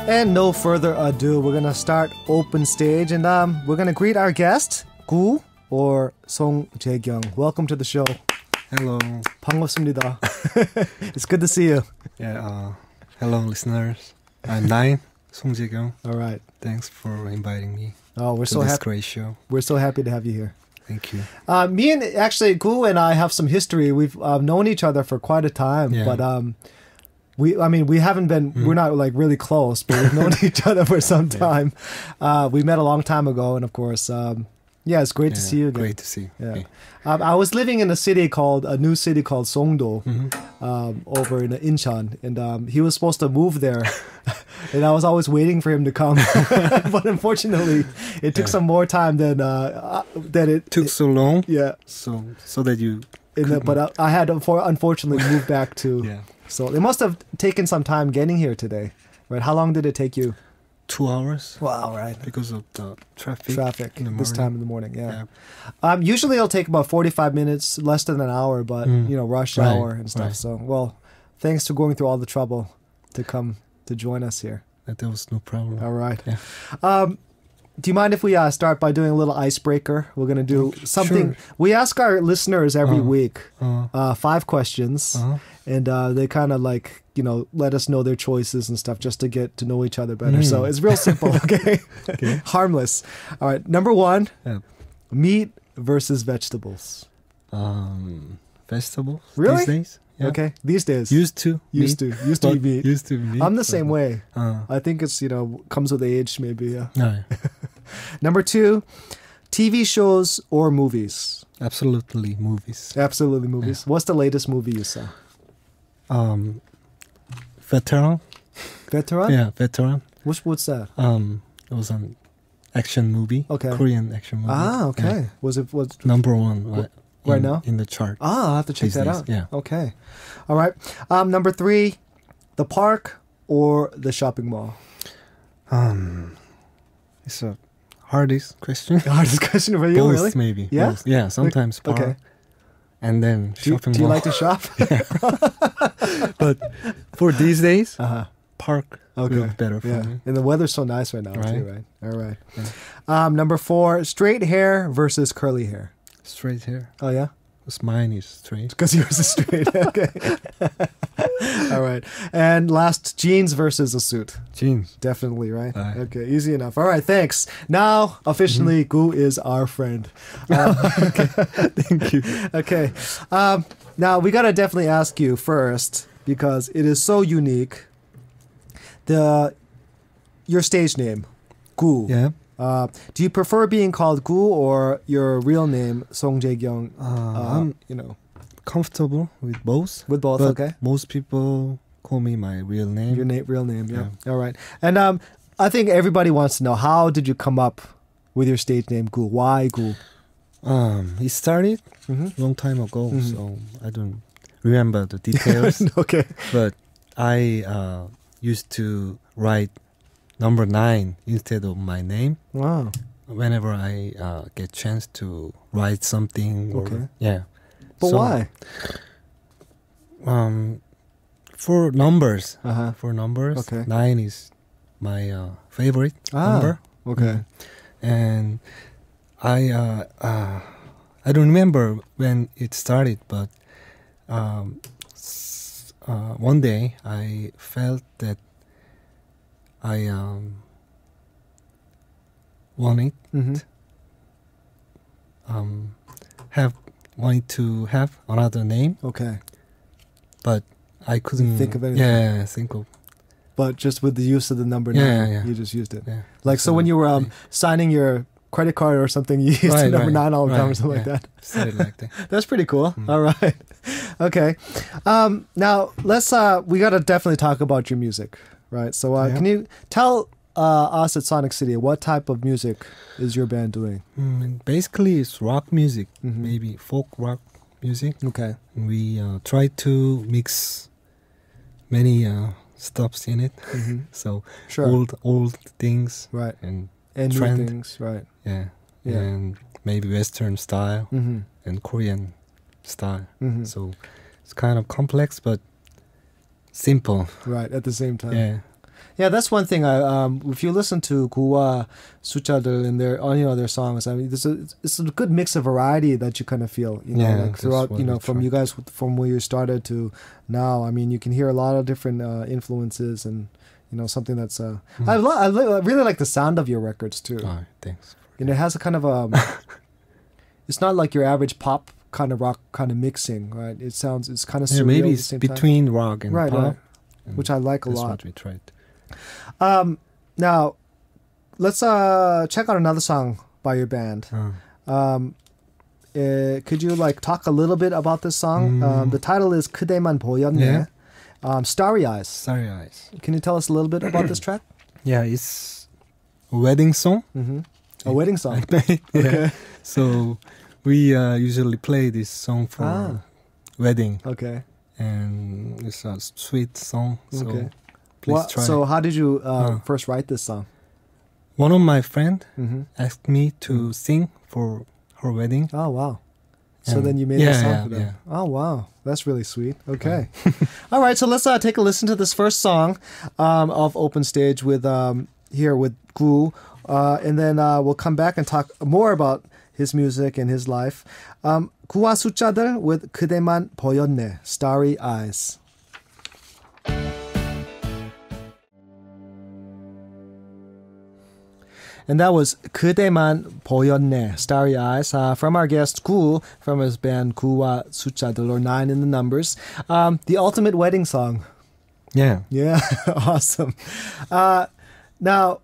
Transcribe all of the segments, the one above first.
And no further ado, we're gonna start open stage, and we're gonna greet our guest, Gu or Song Jae-kyung. Welcome to the show. Hello. 반갑습니다. It's good to see you. Yeah. Hello, listeners. I'm Nine, Song Jae-kyung. All right. Thanks for inviting me. Oh, we're to so this happy. great show. We're so happy to have you here. Thank you. Me and actually Gu and I have some history. We've known each other for quite a time, Yeah. but we haven't been. We're not like really close, but we've known each other for some time. We met a long time ago, and of course, yeah, it's great to see you again. Great to see you. Yeah. Okay. I was living in a new city called Songdo, Mm-hmm. over in Incheon, and he was supposed to move there, and I was always waiting for him to come, but unfortunately, it took some more time than it Took so long. Yeah, So that you. but I had unfortunately moved back to. Yeah. So it must have taken some time getting here today, right? How long did it take you? 2 hours. Wow, right. Because of the traffic. Traffic in the this morning. time in the morning, yeah. Usually it'll take about 45 minutes, less than an hour, but rush Right, hour and stuff. right. So, well, thanks for going through all the trouble to come to join us here. That was no problem. All right. Yeah. Do you mind if we start by doing a little icebreaker? We're going to do something. Sure. We ask our listeners every week 5 questions, and they kind of like, let us know their choices and stuff just to get to know each other better. So it's real simple, okay? Harmless. All right. Number 1, meat versus vegetables. Vegetables. Really? These days. Yeah. Okay. These days. Used to Used to eat meat. Used to meat. I'm the same way. Uh, I think it's, comes with age maybe, yeah. no, Number 2, TV shows or movies? absolutely movies. Absolutely movies. What's the latest movie you saw? Veteran. Veteran? Yeah, Veteran. What's that? It was an action movie. Okay. Korean action movie. Ah, okay. Yeah. Was Number 1 right now? in the chart. I'll have to check These that days, out. yeah. Okay. All right. Number 3, the park or the shopping mall? It's a hardest question. The hardest question for you, Both, really? maybe. Yeah? Both. Yeah, sometimes park. Okay. And then Do shopping you mall. like to shop? But for these days, Uh-huh. park will be better for Yeah. me. And the weather's so nice right now, too, Right. right? All right. Number 4, straight hair versus curly hair. Straight hair. Oh, yeah? Because mine is straight. Because yours is straight. Okay. All right. And last, jeans versus a suit. Jeans. Definitely, right? Right. Okay, easy enough. All right, thanks. Now, officially, Gu is our friend. Thank you. Okay. Now, we got to definitely ask you first, because it is so unique. Your stage name, Gu. Yeah. Do you prefer being called Gu or your real name, Song Jae-kyung? I'm comfortable with both. With both, but okay. most people call me my real name. Your real name, yeah. All right. And I think everybody wants to know, how did you come up with your stage name, Gu? Why Gu? It started Mhm. a long time ago, so I don't remember the details. Okay. But I used to write number 9 instead of my name Wow. whenever I get chance to write something. Okay. Yeah. But So, why? For numbers. Uh-huh. For numbers, Okay. 9 is my favorite Ah, number. Okay. And I don't remember when it started, but one day I felt that I wanted Mm-hmm. wanted to have another name, Okay. but I couldn't Think of anything. Yeah, think of But just with the use of the number Yeah, 9, yeah. you just used it. yeah. Like, so when you were signing your credit card or something, you used the Right, number right, 9 all the time or right, something like yeah. that. Said it like that. That's pretty cool. Mm. All right. Okay. Now let's we got to definitely talk about your music, right? So Yeah. can you tell us at Sonic City what type of music is your band doing? Basically, it's rock music, Mhm. maybe folk rock music. Okay. We try to mix many stuffs in it. Mhm. So Sure. old things Right. and And new trend. things, right? yeah, Yeah. and maybe Western style Mm-hmm. and Korean style. Mm-hmm. So it's kind of complex but simple. Right. At the same time. Yeah. Yeah, that's one thing. If you listen to Guwa Suchadel and their, their songs, I mean, it's a good mix of variety that you kind of feel, like throughout, from you guys, from where you started to now. I mean, you can hear a lot of different influences and, something that's. I really like the sound of your records too. Oh, thanks. It has a kind of it's not like your average pop kind of rock kind of mixing, right? It's kind of surreal. Maybe it's between time. Rock and pop. Right. Which I like a lot. That's what we tried. Now, let's check out another song by your band. Could you talk a little bit about this song? The title is 그대만 보였네. Starry Eyes. Starry Eyes. Can you tell us a little bit about this track? Yeah, it's a wedding song. Mm-hmm. A wedding song. Okay. Okay. So we usually play this song for wedding. Okay. And it's a sweet song. So okay. please try. So how did you first write this song? One of my friends asked me to sing for her wedding. Oh, wow. So then you made a song for them. Yeah. Oh, wow. That's really sweet. Okay. All right. So let's take a listen to this first song of Open Stage with here with Gu. And then we'll come back and talk more about his music and his life. 구와 숫자들 with 그대만 보였네, Starry Eyes. And that was 그대만 보였네, Starry Eyes, from our guest Gu, from his band 구와 숫자들, or 9 in the numbers. The ultimate wedding song. Yeah. Yeah, awesome. Now,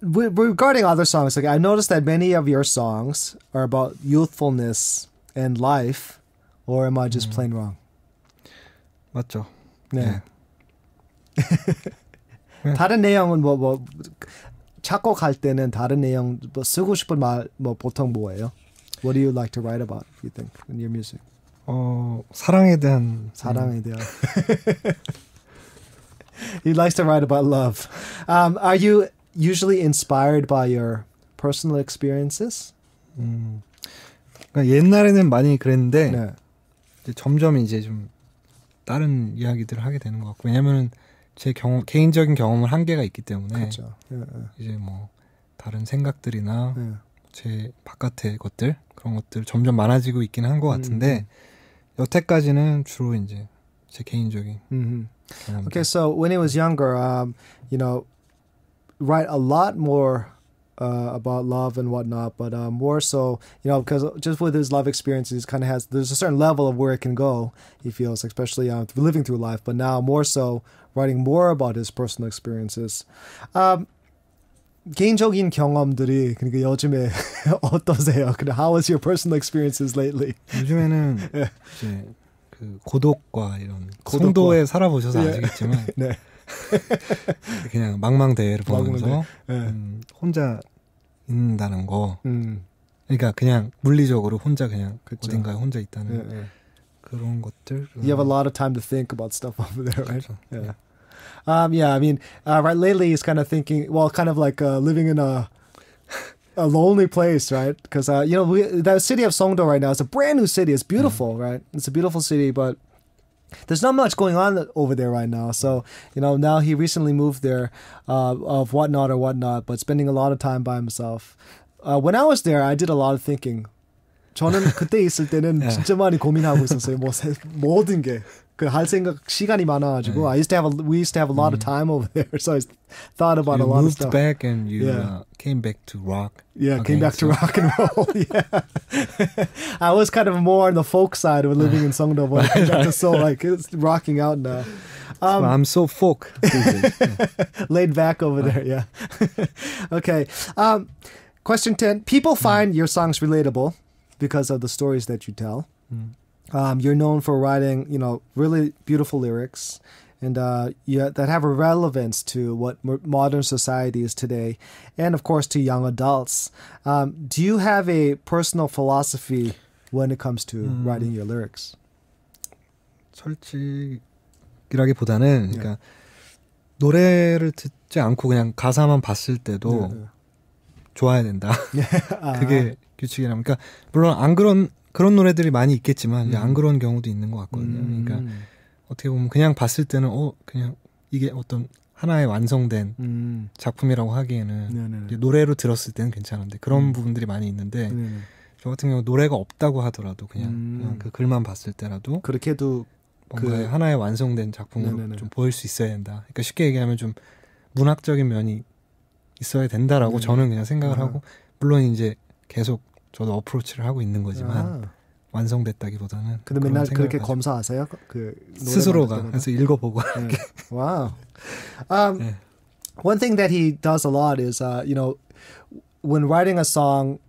regarding other songs, I noticed that many of your songs are about youthfulness and life, or am I just plain wrong? 맞죠. 네. 다른 내용은 작곡할 때는 다른 내용 쓰고 싶은 말 보통 뭐예요? What do you like to write about, you think, in your music? 사랑에 대한. He likes to write about love. Are you usually inspired by your personal experiences? 그러니까 옛날에는 많이 그랬는데 네. 이제 점점 이제 좀 다른 이야기들을 하게 되는 것 같고, 왜냐면은 제 개인적인 경험은 한계가 있기 때문에 그렇죠. 이제 다른 생각들이나 제 바깥의 것들, 그런 것들 점점 많아지고 있긴 한 것 같은데 여태까지는 주로 이제 제 개인적인 경험들. Okay, so when he was younger, write a lot more about love and whatnot, but more so, because just with his love experiences, kind of there's a certain level of where it can go, he feels, especially living through life, but now more so writing more about his personal experiences. 개인적인 경험들이 그러니까 요즘에 어떠세요? How was your personal experiences lately? 요즘에는 이제 그 고독과 이런 송도에 살아보셔서 아시겠지만 네. 그냥 망망대해를 보면서 혼자 있는다는 거, 그러니까 그냥 물리적으로 혼자 그냥 그쵸. 어딘가에 혼자 있다는 그런 것들. You have a lot of time to think about stuff over there, right? 그렇죠. Yeah. I mean, right lately he's kind of thinking, kind of like living in a lonely place, right? Because the city of Songdo right now is a brand new city. It's beautiful, right? It's a beautiful city, but there's not much going on over there right now. So, now he recently moved there of whatnot, but spending a lot of time by himself. When I was there, I did a lot of thinking. 저는 그때 있을 때는 진짜 많이 고민하고 있었어요. 모든 게. 할 생각 시간이 많아가지고 we used to have a lot of time over there, so I thought about a lot of stuff. You moved back and you came back to rock. Yeah, came back to rock and roll. Yeah, I was kind of more on the folk side of living in Songdo, but I got to it's rocking out now. I'm so folk. Laid back over there. Yeah. Okay. Question 10. People find your songs relatable because of the stories that you tell. You're known for writing, really beautiful lyrics and that have a relevance to what modern society is today and, of course, to young adults. Do you have a personal philosophy when it comes to writing your lyrics? 솔직이라기보다는 그러니까 노래를 듣지 않고 그냥 가사만 봤을 때도 좋아야 된다. 그게 규칙이라. 그러니까 물론 그런 노래들이 많이 있겠지만 안 그런 경우도 있는 것 같거든요. 그러니까 어떻게 보면 그냥 봤을 때는 그냥 이게 어떤 하나의 완성된 작품이라고 하기에는 이제 노래로 들었을 때는 괜찮은데 그런 부분들이 많이 있는데 저 같은 경우 노래가 없다고 하더라도 그냥 그 글만 봤을 때라도 그렇게도 뭔가 하나의 완성된 작품으로 좀 보일 수 있어야 된다. 그러니까 쉽게 얘기하면 좀 문학적인 면이 있어야 된다라고 저는 그냥 생각을 하고 물론 이제 계속 저도 어프로치를 하고 있는 거지만 완성됐다기보다는. 근데 맨날 그렇게 검사하세요? 그 스스로가 그래서 읽어보고. Wow. One thing that he does a lot is, when writing a song,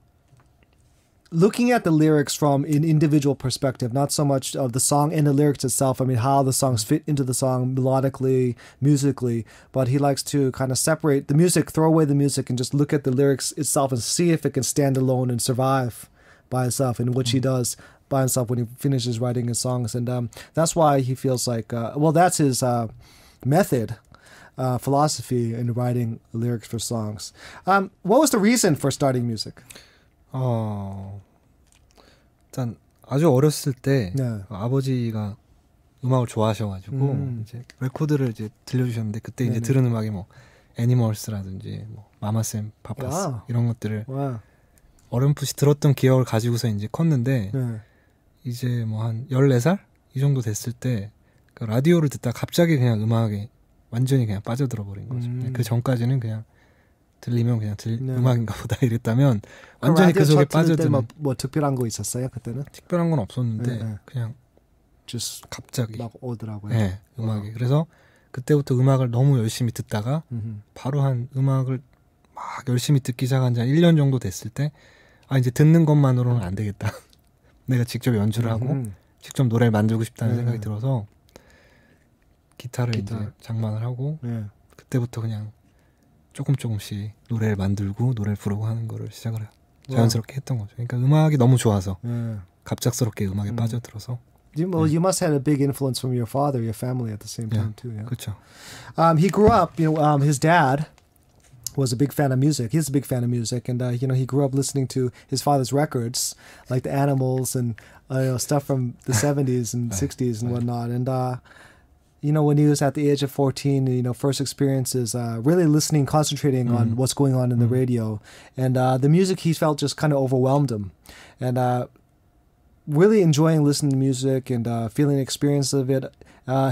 looking at the lyrics from an individual perspective, not so much of the song and the lyrics itself. I mean, how the songs fit into the song melodically, musically, but he likes to kind of separate the music, throw away the music, and just look at the lyrics itself and see if it can stand alone and survive by itself, and which he does by himself when he finishes writing his songs. And that's why he feels like, that's his method, philosophy in writing lyrics for songs. What was the reason for starting music? 일단 아주 어렸을 때 아버지가 음악을 좋아하셔가지고 이제 레코드를 이제 들려주셨는데 그때 이제 들은 음악이 뭐 애니멀스라든지 뭐 마마쌤 파파스 이런 것들을 어렴풋이 들었던 기억을 가지고서 이제 컸는데 이제 뭐 한 14살 이 정도 됐을 때 그 라디오를 듣다 갑자기 그냥 음악에 완전히 그냥 빠져들어 버린 거죠. 그 전까지는 그냥 들리면 그냥 음악인가 보다 이랬다면 완전히 그 속에 빠져드는. 뭐 특별한 거 있었어요 그때는? 특별한 건 없었는데 그냥 just 갑자기 막 오더라고요. 네, 음악이. 그래서 그때부터 음악을 너무 열심히 듣다가 바로 한 음악을 막 열심히 듣기 시작한 지 한 1년 정도 됐을 때 이제 듣는 것만으로는 안 되겠다. 내가 직접 연주를 하고 직접 노래를 만들고 싶다는 생각이 들어서 기타를 이제 장만을 하고 그때부터 그냥 조금씩 노래를 만들고 노래를 부르고 하는 거를 시작을 자연스럽게 했던 거죠. 그러니까 음악이 너무 좋아서 갑작스럽게 음악에 빠져들어서. You must have had a big influence from your father, your family at the same time too. Yeah. 그렇죠. He grew up, his dad was a big fan of music. He's a big fan of music, and he grew up listening to his father's records, like the Animals and stuff from the 70s and 60s and whatnot. And when he was at the age of 14, first experiences, really listening, concentrating on what's going on in the radio. And the music, he felt just kind of overwhelmed him. And really enjoying listening to music and feeling the experience of it,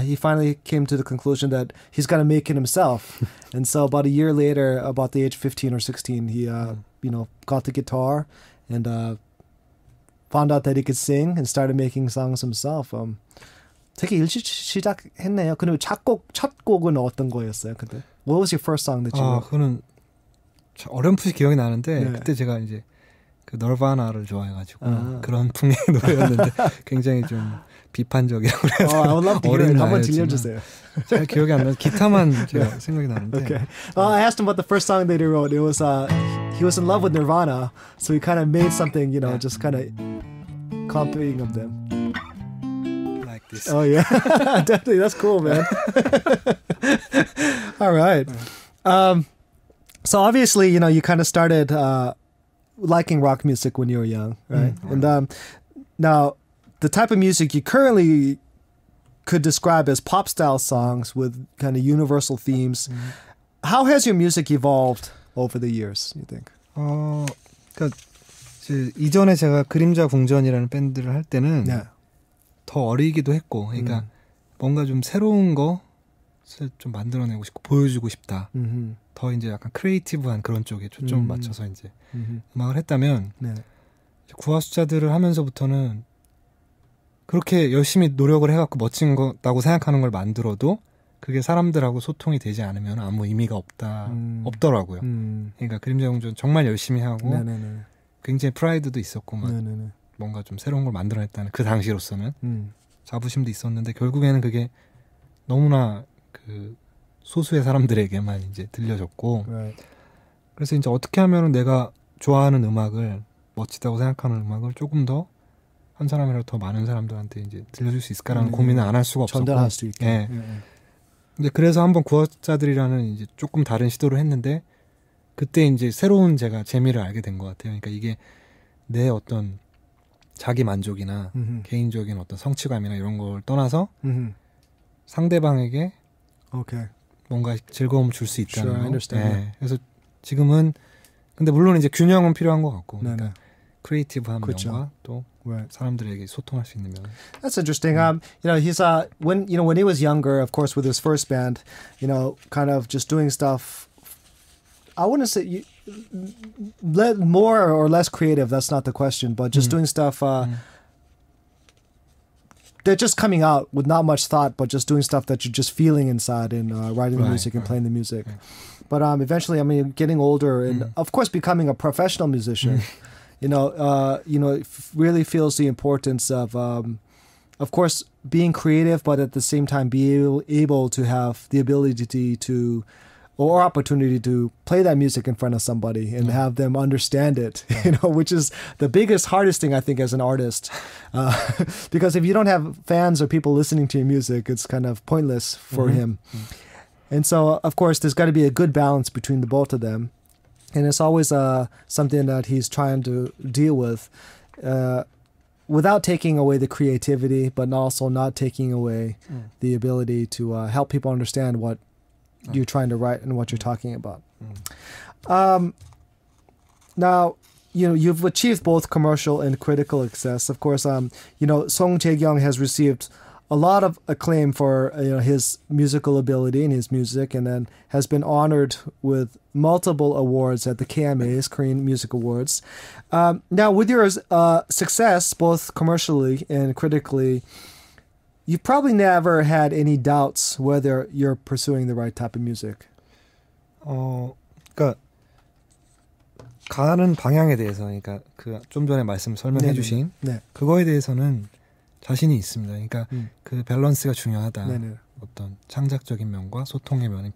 he finally came to the conclusion that he's got to make it himself. And so about a year later, about the age of 15 or 16, he, got the guitar and found out that he could sing and started making songs himself. 되게 일찍 시작했네요. 그럼 첫 곡은 어떤 거였어요? 근데 What was your first song that you wrote? 그거는 어렴풋이 기억이 나는데 그때 제가 이제 그 널바나를 좋아해가지고 그런 풍의 노래였는데 굉장히 좀 비판적이라고 그래서 I would love to hear it. 한번 들려주세요. 잘 기억이 안 나요. 기타만 제가 생각이 나는데. Okay. I asked him about the first song that he wrote. It was he was in love with Nirvana, so he kind of made something, just kind of copying of them. This. Oh yeah, definitely. That's cool, man. All right. So obviously, you kind of started liking rock music when you were young, right? And now, the type of music you currently could describe as pop style songs with kind of universal themes. How has your music evolved over the years? You think? 그러니까 이전에 제가 그림자 궁전이라는 밴드를 할 때는. 더 어리기도 했고, 그러니까 뭔가 좀 새로운 것을 좀 만들어내고 싶고 보여주고 싶다. 더 이제 약간 크리에이티브한 그런 쪽에 초점을 맞춰서 이제 음악을 했다면 구하숫자들을 하면서부터는 그렇게 열심히 노력을 해갖고 멋진 거라고 생각하는 걸 만들어도 그게 사람들하고 소통이 되지 않으면 아무 의미가 없더라고요. 그러니까 그림자 궁전 정말 열심히 하고 굉장히 프라이드도 있었고 막. 뭔가 좀 새로운 걸 만들어냈다는 그 당시로서는 자부심도 있었는데 결국에는 그게 너무나 그 소수의 사람들에게만 이제 들려졌고 그래서 이제 어떻게 하면은 내가 좋아하는 음악을 멋지다고 생각하는 음악을 조금 더 한 사람이라도 더 많은 사람들한테 이제 들려줄 수 있을까라는 고민을 안 할 수가 없었고 전달할 수 있게. 근데 그래서 한번 구하자들이라는 이제 조금 다른 시도를 했는데 그때 이제 새로운 제가 재미를 알게 된 것 같아요. 그러니까 이게 내 어떤 자기 만족이나 개인적인 어떤 성취감이나 이런 걸 떠나서 상대방에게 뭔가 즐거움을 줄 수 있다는 Sure, I 거. understand. 네. 그래서 지금은 근데 물론 이제 균형은 필요한 것 같고. 네네. 그러니까 크리에이티브한 그쵸. 면과 또 Right. 사람들에게 소통할 수 있는 면. That's interesting. He's when he was younger, of course, with his first band, kind of just doing stuff. I wouldn't say more or less creative. That's not the question, but just doing stuff. They're just coming out with not much thought, but just doing stuff that you're just feeling inside and writing the music and playing the music. But eventually, getting older and of course becoming a professional musician. Really feels the importance of course, being creative, but at the same time be able to have the ability to or opportunity to play that music in front of somebody and have them understand it, which is the biggest, hardest thing I think as an artist. Because if you don't have fans or people listening to your music, it's kind of pointless for him. And so, of course, there's got to be a good balance between the both of them. And it's always something that he's trying to deal with without taking away the creativity, but also not taking away the ability to help people understand what you're trying to write and what you're talking about. Now, you've achieved both commercial and critical success. Of course, Song Jae-kyung has received a lot of acclaim for his musical ability and his music, and then has been honored with multiple awards at the KMAs, Korean Music Awards. Now, with your success, both commercially and critically, you've probably never had any doubts whether you're pursuing the right type of music. 그러니까 가는 방향에 대해서, 그러니까 그 좀 전에 설명해주신 그거에 대해서는 자신이 있습니다. 그러니까 그 밸런스가 중요하다. 네네. 어떤 창작적인 면과 소통의 면이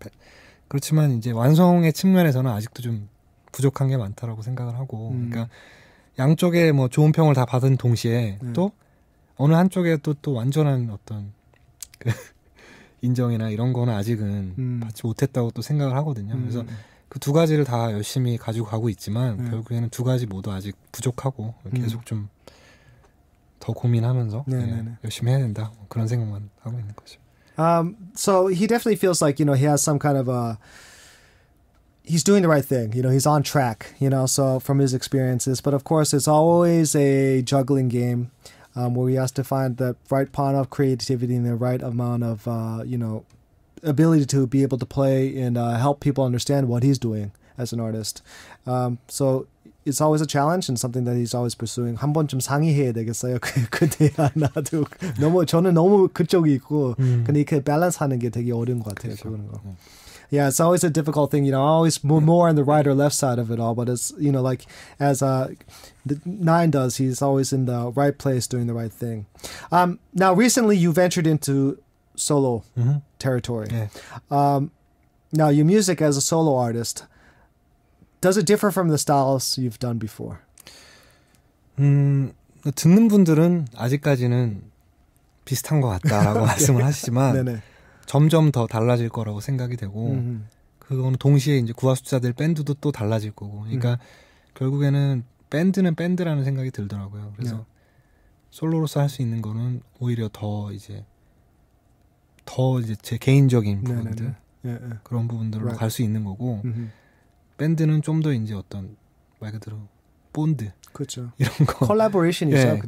그렇지만 이제 완성의 측면에서는 아직도 좀 부족한 게 많다라고 생각을 하고, 그러니까 양쪽에 뭐 좋은 평을 다 받은 동시에 또 어느 한쪽에 또 완전한 어떤 그 인정이나 이런 거는 아직은 받지 못했다고 또 생각을 하거든요. 그래서 그 두 가지를 다 열심히 가지고 가고 있지만 결국에는 두 가지 모두 아직 부족하고 계속 좀 더 고민하면서 열심히 해야 된다, 그런 생각만 하고 있는 거죠. So he definitely feels like he has some kind of he's doing the right thing. He's on track. So from his experiences, but of course it's always a juggling game. Where he has to find the right amount of creativity and the right amount of, ability to be able to play and help people understand what he's doing as an artist. So it's always a challenge and something that he's always pursuing. 한 번쯤 상의해야 되겠어요. 그때야 나도 저는 너무 그쪽이 있고, 근데 이렇게 밸런스하는 게 되게 어려운 것 같아요. 그런 거. Yeah, it's always a difficult thing. Always more on the right or left side of it all. But it's, like as Nine does, he's always in the right place doing the right thing. Now, recently you ventured into solo territory. Yeah. Now, your music as a solo artist, does it differ from the styles you've done before? 듣는 분들은 아직까지는 비슷한 것 같다라고 말씀을 하시지만 네네. 점점 더 달라질 거라고 생각이 되고, 그거는 동시에 이제 구화숫자들 밴드도 또 달라질 거고, 그러니까 결국에는 밴드는 밴드라는 생각이 들더라고요. 그래서 솔로로서 할 수 있는 거는 오히려 더 이제 제 개인적인 부분들, 그런 부분들로 갈 수 있는 거고, 밴드는 좀 더 이제 어떤 말 그대로 본드, 그렇죠. 이런 거 콜라보레이션이죠.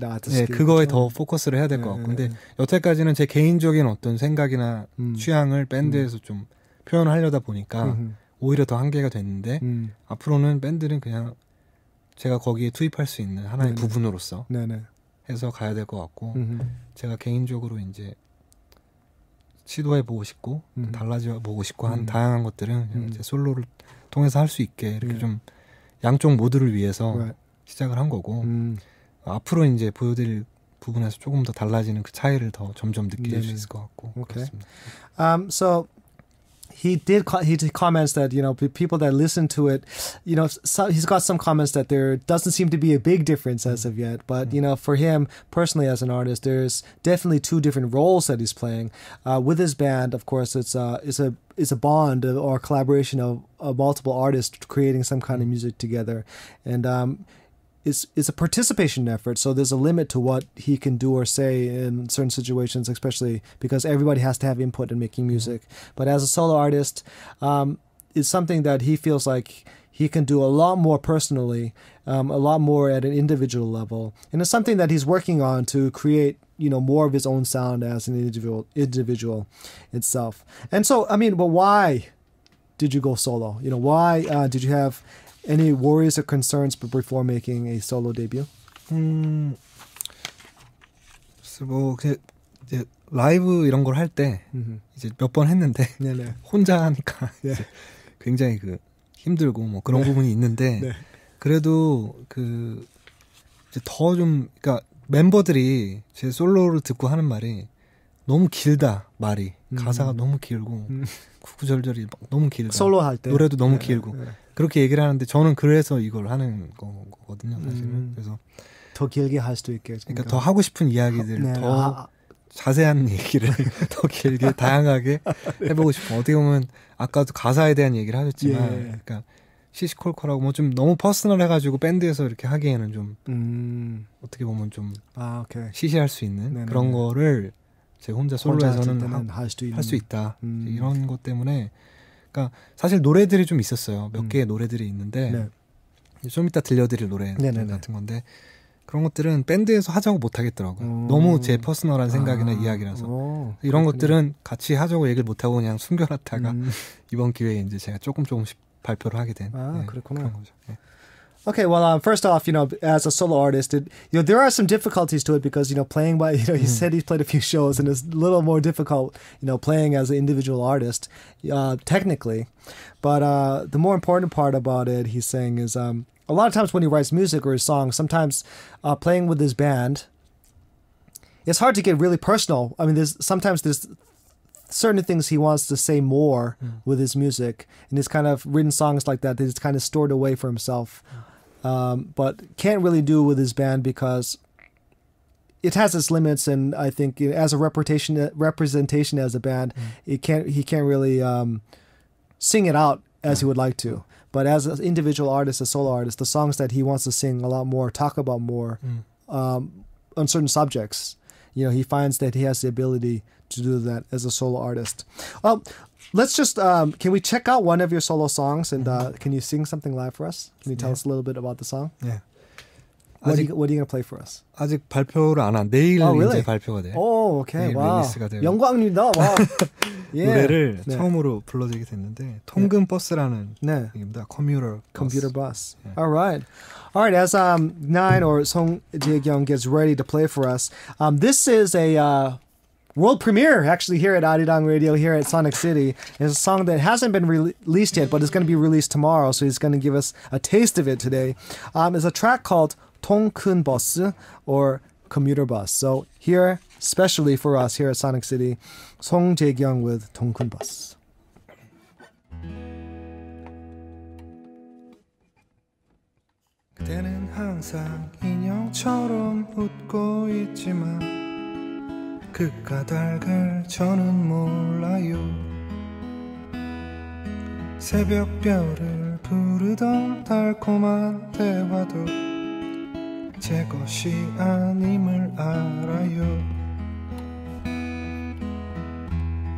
그거에 더 포커스를 해야 될 것 같고, 근데 여태까지는 제 개인적인 어떤 생각이나 취향을 밴드에서 좀 표현을 하려다 보니까 오히려 더 한계가 됐는데, 앞으로는 밴드는 그냥 제가 거기에 투입할 수 있는 하나의 부분으로서 해서 가야 될 것 같고, 제가 개인적으로 이제 시도해보고 싶고 달라져보고 싶고 한 다양한 것들은 이제 솔로를 통해서 할 수 있게 이렇게 좀 양쪽 모두를 위해서 시작을 한 거고, 앞으로 이제 보여드릴 부분에서 조금 더 달라지는 그 차이를 더 점점 느낄 수 있을 것 같고. 그렇습니다. So he comments that people that listen to it, he's got some comments that there doesn't seem to be a big difference as of yet, but for him personally as an artist, there's definitely two different roles that he's playing. With his band, of course, it's a bond or a collaboration of multiple artists creating some kind of music together, and is a participation effort. So there's a limit to what he can do or say in certain situations, especially because everybody has to have input in making music. But as a solo artist, it's something that he feels like he can do a lot more personally, a lot more at an individual level. And it's something that he's working on to create, more of his own sound as an individual itself. And so, but why did you go solo? Why did you have any worries or concerns before making a solo debut? 뭐 이제 라이브 이런 걸 할 때 이제 몇 번 했는데 혼자 하니까 이제 굉장히 힘들고 뭐 그런 부분이 있는데 그래도 이제 더 좀 그러니까 멤버들이 제 솔로를 듣고 하는 말이 너무 길다 말이 가사가 너무 길고 구구절절이 너무 길다. 솔로 할 때 노래도 너무 길고 그렇게 얘기를 하는데 저는 그래서 이걸 하는 거거든요, 사실은. 그래서 더 길게 할 수도 있게. 그러니까 더 하고 싶은 이야기들, 더 자세한 얘기를 더 길게 다양하게 해보고 싶어. 어떻게 보면 아까도 가사에 대한 얘기를 하셨지만, 그러니까 시시콜콜하고 뭐 좀 너무 퍼스널해가지고 밴드에서 이렇게 하기에는 좀 어떻게 보면 좀 시시할 수 있는 그런 거를 제 혼자 솔로에서는 할 수 있다. 이런 것 때문에. 그러니까 사실 노래들이 좀 있었어요. 몇 개의 노래들이 있는데 좀 이따 들려드릴 노래 같은 건데 그런 것들은 밴드에서 하자고 못 하겠더라고요. 너무 제 퍼스널한 생각이나 이야기라서 이런 것들은 같이 하자고 얘기를 못 하고 그냥 숨겨놨다가 이번 기회에 이제 제가 조금씩 발표를 하게 된 그런 거죠. Okay, well, first off, as a solo artist, there are some difficulties to it because, playing by, he said he's played a few shows and it's a little more difficult, playing as an individual artist, technically. But the more important part about it, he's saying, is a lot of times when he writes music or his songs, sometimes playing with his band, it's hard to get really personal. I mean, there's certain things he wants to say more with his music, and he's kind of written songs like that he's kind of stored away for himself. But can't really do with his band because it has its limits, and I think as a representation as a band, he can't really sing it out as he would like to. But as an individual artist, a solo artist, the songs that he wants to sing a lot more, talk about more on certain subjects, he finds that he has the ability to do that as a solo artist. Let's just, can we check out one of your solo songs and can you sing something live for us? Can you tell us a little bit about the song? Yeah. What are you going to play for us? 아직 발표를 안 한. 내일 really? 이제 발표가 돼요. 오, 오케이. 내일 와. 릴리스가 돼요. 영광입니다. 와. 노래를 처음으로 불러드리게 됐는데 통근 버스라는 얘기입니다. Commuter bus. Yeah. All right. As Nine or Song Jae-kyung gets ready to play for us, this is a world premiere actually here at Arirang Radio here at Sonic City. It's a song that hasn't been released yet, but it's going to be released tomorrow, so he's going to give us a taste of it today. It's a track called 통큰 버스 or Commuter Bus. So here, especially for us here at Sonic City, Song Jae-kyung with 통큰 버스. 그대는 항상 인형처럼 웃고 있지만 그 까닭을 저는 몰라요. 새벽별을 부르던 달콤한 대화도 제 것이 아님을 알아요.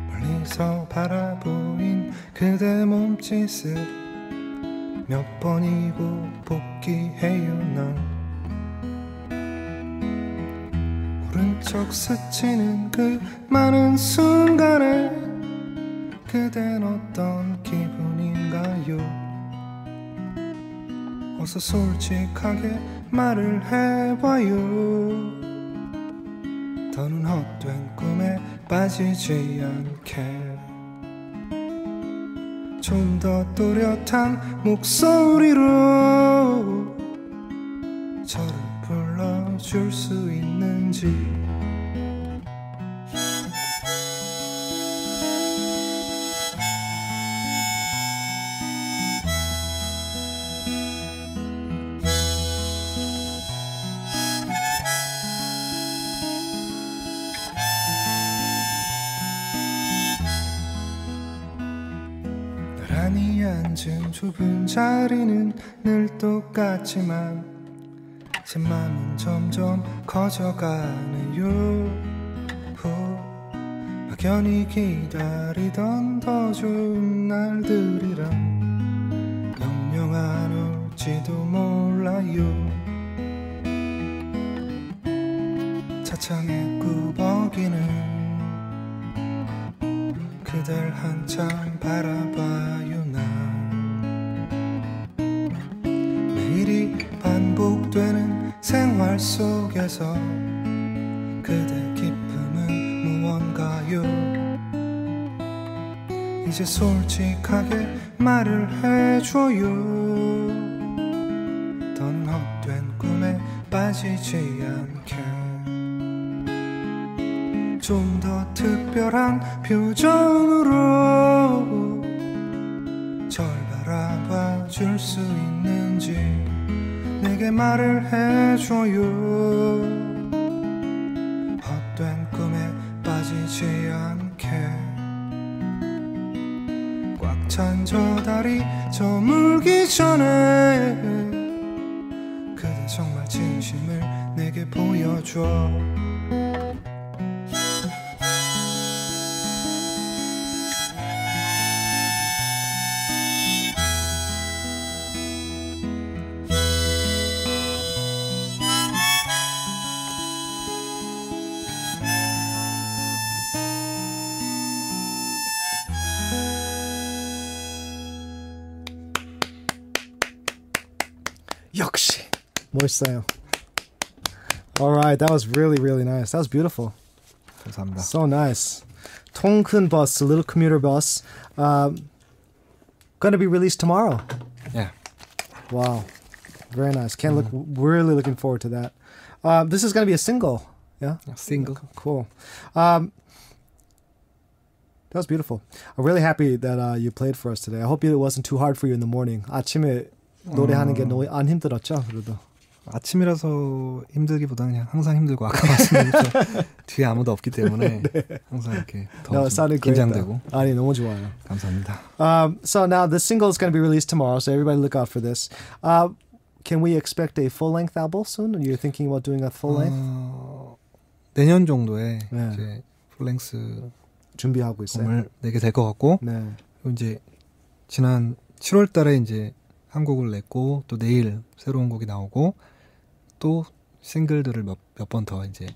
멀리서 바라보인 그대 몸짓을 몇 번이고 복귀해요. 난 모른 척 스치는 그 많은 순간에 그댄 어떤 기분인가요? 어서 솔직하게 말을 해봐요. 더는 헛된 꿈에 빠지지 않게 좀 더 또렷한 목소리로 저를 불러줄 수 있는지. 나란히 앉은 좁은 자리는 늘 똑같지만 제 맘은 점점 커져가네요. 막연히 기다리던 더 좋은 날들이란 영영 안 올지도 몰라요. 차창에 꾸벅이는 그댈 한참 바라봐요. 나 매일이 반복되는 생활 속에서 그대 기쁨은 무언가요. 이제 솔직하게 말을 해줘요. 더는 헛된 꿈에 빠지지 않게 좀 더 특별한 표정으로 절 바라봐 줄 수 있는지 내게 말을 해줘요. 헛된 꿈에 빠지지 않게 꽉 찬 저 다리 저물기 전에 그대 정말 진심을 내게 보여줘. 역시 멋있어요. Alright, that was really, really nice. That was beautiful. 감사합니다. So nice. 통 큰 bus, little commuter bus. Going to be released tomorrow. Yeah. Wow. Very nice. Really looking forward to that. This is going to be a single. Yeah? A single. Cool. That was beautiful. I'm really happy that you played for us today. I hope it wasn't too hard for you in the morning. 아침에 노래하는 게 너무 안 힘들었죠? 그래도. 아침이라서 힘들기보다는 그냥 항상 힘들고 아까 말씀드렸죠. 뒤에 아무도 없기 때문에 네. 항상 이렇게 더 긴장되고. 아니 너무 좋아요. 감사합니다. So now the single is going to be released tomorrow, so everybody look out for this. Can we expect a full-length album soon? You're thinking about doing a full-length? 내년 정도에 네. 이제 풀랭스 준비하고 있어요. 앨범을 내게 될 것 같고 네. 이제 지난 7월달에 이제 한 곡을 냈고 또 내일 새로운 곡이 나오고 또 싱글들을 몇 번 더 이제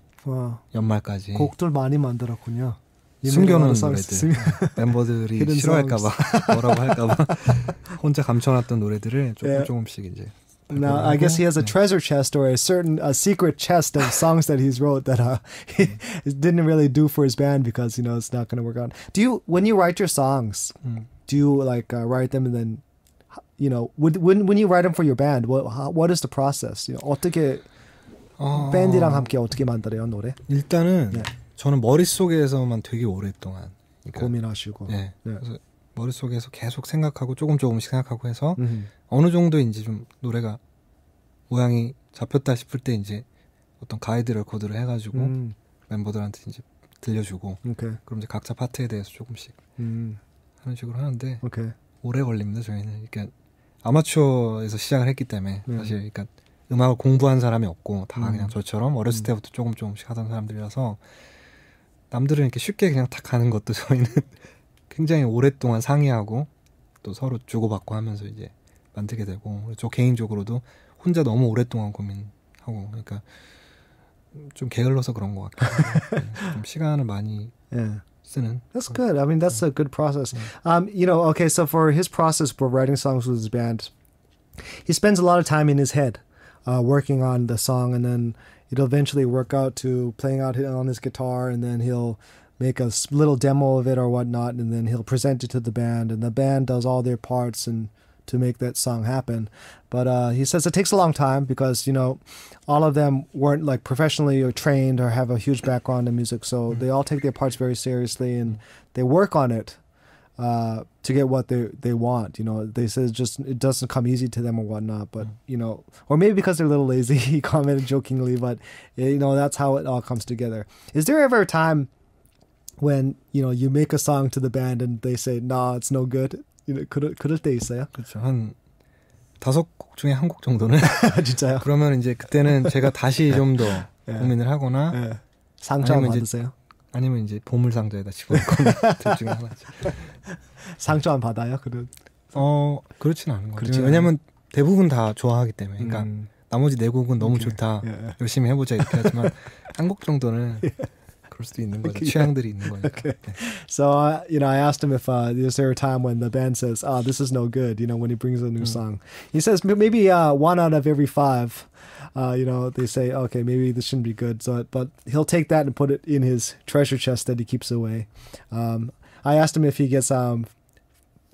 연말까지 곡들 많이 만들었군요. 숨겨놓은 노래들 멤버들이 싫어할까봐 뭐라고 할까봐 혼자 감춰놨던 노래들을 조금씩 이제. Now, I guess he has a treasure chest or a secret chest of songs that he's wrote that he didn't really do for his band because it's not going to work out. When you write your songs, do you like write them and then when you write them for your band, what is the process? 어떻게 밴드랑 함께 어떻게 만들어요 노래? 일단은 저는 머릿속에서만 되게 오랫동안 고민하시고 그래서 머릿속에서 계속 생각하고 조금씩 생각하고 해서 어느 정도 이제 좀 노래가 모양이 잡혔다 싶을 때 이제 어떤 가이드 레코드를 해가지고 멤버들한테 이제 들려주고 그럼 이제 각자 파트에 대해서 조금씩 하는 식으로 하는데 오래 걸립니다. 저희는 그러니까 아마추어에서 시작을 했기 때문에 사실 그러니까 음악을 공부한 사람이 없고 다 그냥 저처럼 어렸을 때부터 조금씩 하던 사람들이라서 남들은 이렇게 쉽게 그냥 탁 가는 것도 저희는 굉장히 오랫동안 상의하고 또 서로 주고받고 하면서 이제 만들게 되고 저 개인적으로도 혼자 너무 오랫동안 고민하고 그러니까 좀 게을러서 그런 것 같아요. 좀 시간을 많이 쓰는. That's good. I mean, that's a good process. Okay, so for his process for writing songs with his band, he spends a lot of time in his head working on the song, and then it'll eventually work out to playing out on his guitar, and then he'll make a little demo of it or whatnot, and then he'll present it to the band, and the band does all their parts and to make that song happen. But he says it takes a long time because, all of them weren't like professionally or trained or have a huge background in music. So they all take their parts very seriously and they work on it to get what they want. They say it doesn't come easy to them or whatnot. But, or maybe because they're a little lazy, he commented jokingly, but, that's how it all comes together. Is there ever a time when, you make a song to the band and they say, nah, it's no good? 그럴 때 있어요? 그렇죠. 한 5곡 중에 한 곡 정도는 진짜요? 그러면 이제 그때는 제가 다시 좀 더 고민을 하거나 상처 받으세요? 아니면 이제 보물상자에다 집어넣거나 둘 중에 하나죠. 상처 안 받아요? 그렇진 않은 것 같아요. 왜냐면 대부분 다 좋아하기 때문에. 그러니까 나머지 4곡은 너무 좋다. 열심히 해보자 이렇게 하지만 한 곡 정도는 그럴 수도 있는 거죠. 취향들이 있는 거니까. Okay. So, I asked him if is there a time when the band says, this is no good, when he brings a new song. He says maybe 1 out of every 5, they say, okay, maybe this shouldn't be good. So, but he'll take that and put it in his treasure chest that he keeps away. I asked him if he gets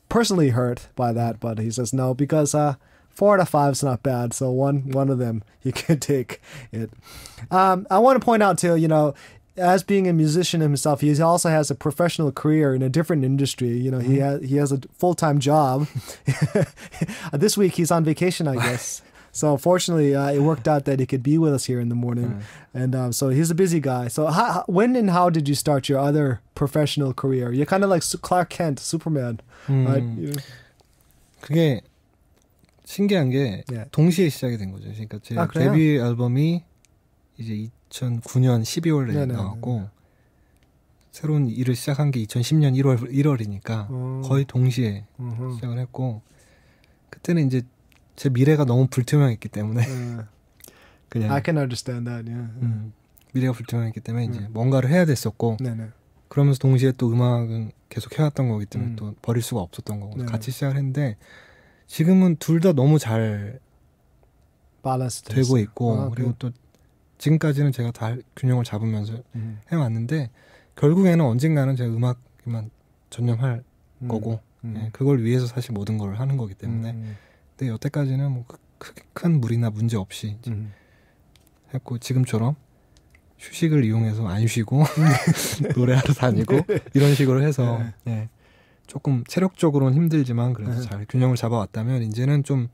personally hurt by that, but he says no, because 4 out of 5 is not bad, so one of them he can take it. I want to point out too, as being a musician himself, he also has a professional career in a different industry. He has a full-time job. This week he's on vacation, I guess. So fortunately, it worked out that he could be with us here in the morning. And so he's a busy guy. So when and how did you start your other professional career? You're kind of like Clark Kent, Superman, right? 그게 신기한 게 동시에 시작이 된 거죠. 그러니까 제 데뷔 앨범이 이제 2009년 12월에 나왔고 새로운 일을 시작한 게 2010년 1월이니까 거의 동시에 시작을 했고 그때는 이제 제 미래가 너무 불투명했기 때문에 그냥 I can understand that. 미래가 불투명했기 때문에 이제 뭔가를 해야 됐었고 그러면서 동시에 또 음악은 계속 해왔던 거기 때문에 또 버릴 수가 없었던 거고 같이 시작을 했는데 지금은 둘 다 너무 잘 되고 있고 그리고 또 지금까지는 제가 다 균형을 잡으면서 해왔는데 결국에는 언젠가는 제가 음악에만 전념할 거고 그걸 위해서 사실 모든 걸 하는 거기 때문에 근데 여태까지는 뭐 크게 큰 무리나 문제 없이 했고 지금처럼 휴식을 이용해서 안 쉬고 노래하러 다니고 이런 식으로 해서 조금 체력적으로는 힘들지만 그래도 잘 균형을 잡아왔다면 이제는 좀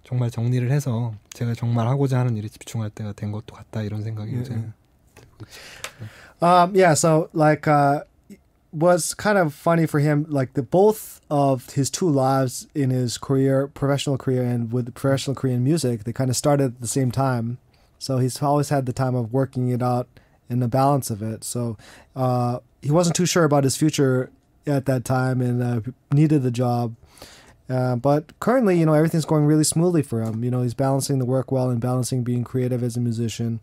정말 정리를 해서 제가 정말 하고자 하는 일에 집중할 때가 된 것도 같다 이런 생각이 요새 들고 있죠. So like was kind of funny for him, like both of his two lives in his career, professional career and with professional Korean music, they kind of started at the same time. So he's always had the time of working it out and the balance of it. So he wasn't too sure about his future at that time and needed the job. But currently, everything's going really smoothly for him. He's balancing the work well and balancing being creative as a musician.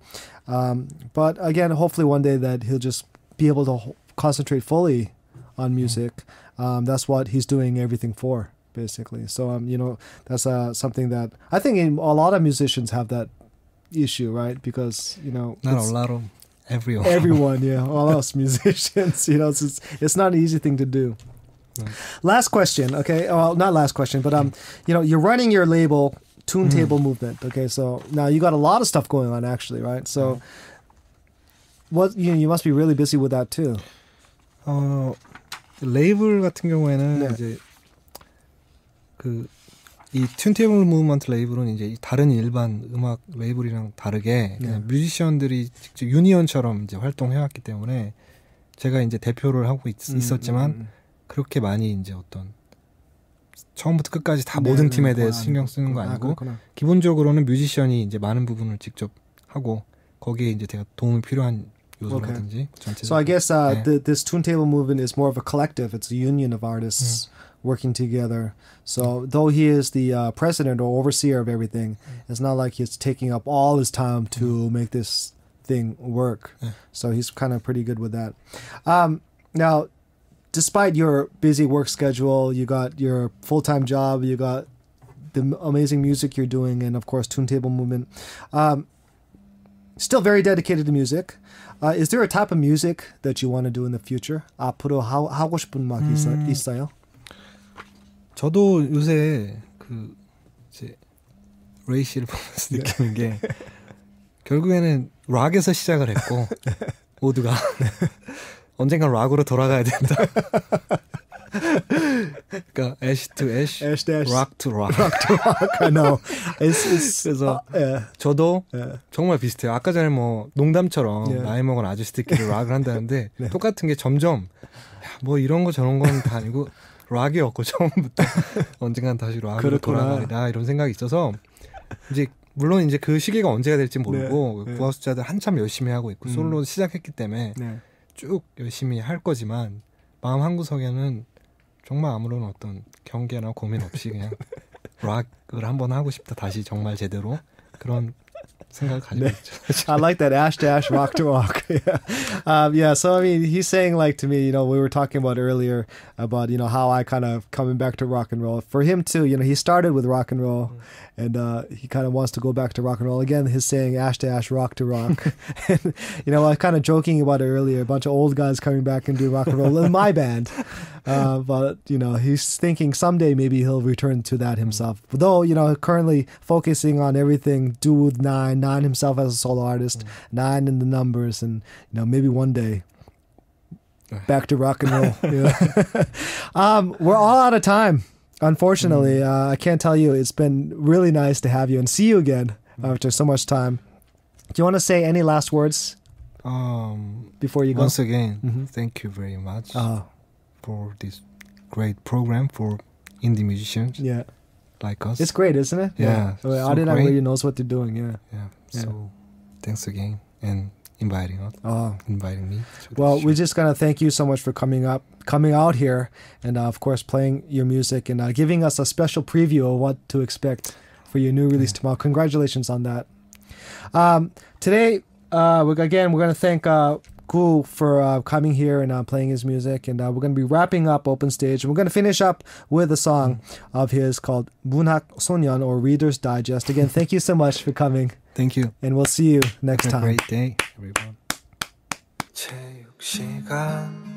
But again, hopefully one day that he'll just be able to concentrate fully on music. That's what he's doing everything for, basically. So, that's something that I think a lot of musicians have that issue, right? Because, not a lot of everyone. Everyone, all us musicians, it's not an easy thing to do. Last question, okay? Well, not last question, but you're running your label, Turntable Movement. Okay, so now you got a lot of stuff going on, actually, right? So, you must be really busy with that too. 레이블 같은 경우에는 이제 이 튠테이블 무브먼트 레이블은 이제 다른 일반 음악 레이블이랑 다르게 그냥 뮤지션들이 직접 유니언처럼 이제 활동해왔기 때문에 제가 이제 대표를 하고 있었지만 그렇게 많이 이제 어떤 처음부터 끝까지 다 모든 팀에 대해서 신경 쓰는 거 아니고 기본적으로는 뮤지션이 이제 많은 부분을 직접 하고 거기에 이제 제가 도움이 필요한 요소라든지 전체적으로. So I guess this Turntable Movement is more of a collective. It's a union of artists working together. So though he is the president or overseer of everything, it's not like he's taking up all his time to make this thing work. So he's kind of pretty good with that. Now, despite your busy work schedule, you got your full-time job, you got the amazing music you're doing, and of course, Turntable Movement. Still very dedicated to music. Is there a type of music that you want to do in the future? 앞으로 하고 싶은 음악 있어요? 저도 요새 이제 레이 씨를 보면서 느끼는 게 결국에는 락에서 시작을 했고 모두가 언젠가 락으로 돌아가야 된다. 그러니까 애쉬 투 애쉬, 락 투 락. I know. 그래서 저도 정말 비슷해요. 아까 전에 뭐 농담처럼 나이 먹은 아저씨들끼리 락을 한다는데 똑같은 게 점점 뭐 이런 거 저런 건 다 아니고 락이었고 처음부터 언젠간 다시 락으로 돌아가리라 이런 생각이 있어서 이제 물론 이제 그 시기가 언제가 될지 모르고 부하 숫자들 한참 열심히 하고 있고 솔로 시작했기 때문에 쭉 열심히 할 거지만 마음 한구석에는 정말 아무런 어떤 경계나 고민 없이 그냥 락을 한번 하고 싶다 다시 정말 제대로 그런 생각을 가지고 있죠. I like that ash to ash, rock to rock. Yeah. So I mean, he's saying like to me, we were talking about earlier about how I kind of coming back to rock and roll. For him too, he started with rock and roll, and he kind of wants to go back to rock and roll again. He's saying ash to ash, rock to rock. And, I was kind of joking about it earlier. A bunch of old guys coming back and doing rock and roll in my band. But he's thinking someday maybe he'll return to that himself. Though currently focusing on everything, do with Nine himself as a solo artist, Nine in the numbers, and maybe one day back to rock and roll. We're all out of time, unfortunately. I can't tell you. It's been really nice to have you and see you again after so much time. Do you want to say any last words before you go? Once again, thank you very much for this great program for indie musicians. Yeah. Like us. It's great, isn't it? Yeah. So Arirang really knows what they're doing. Yeah. So thanks again and inviting me. Well, we're just gonna thank you so much for coming out here, and of course playing your music and giving us a special preview of what to expect for your new release tomorrow. Congratulations on that. Today, we're gonna thank Gu for coming here and playing his music, and we're going to be wrapping up Open Stage, and we're going to finish up with a song of his called 문학 소년 or Reader's Digest. Again, thank you so much for coming. Thank you. And we'll see you next time. Have a great day, everyone. 체육 시간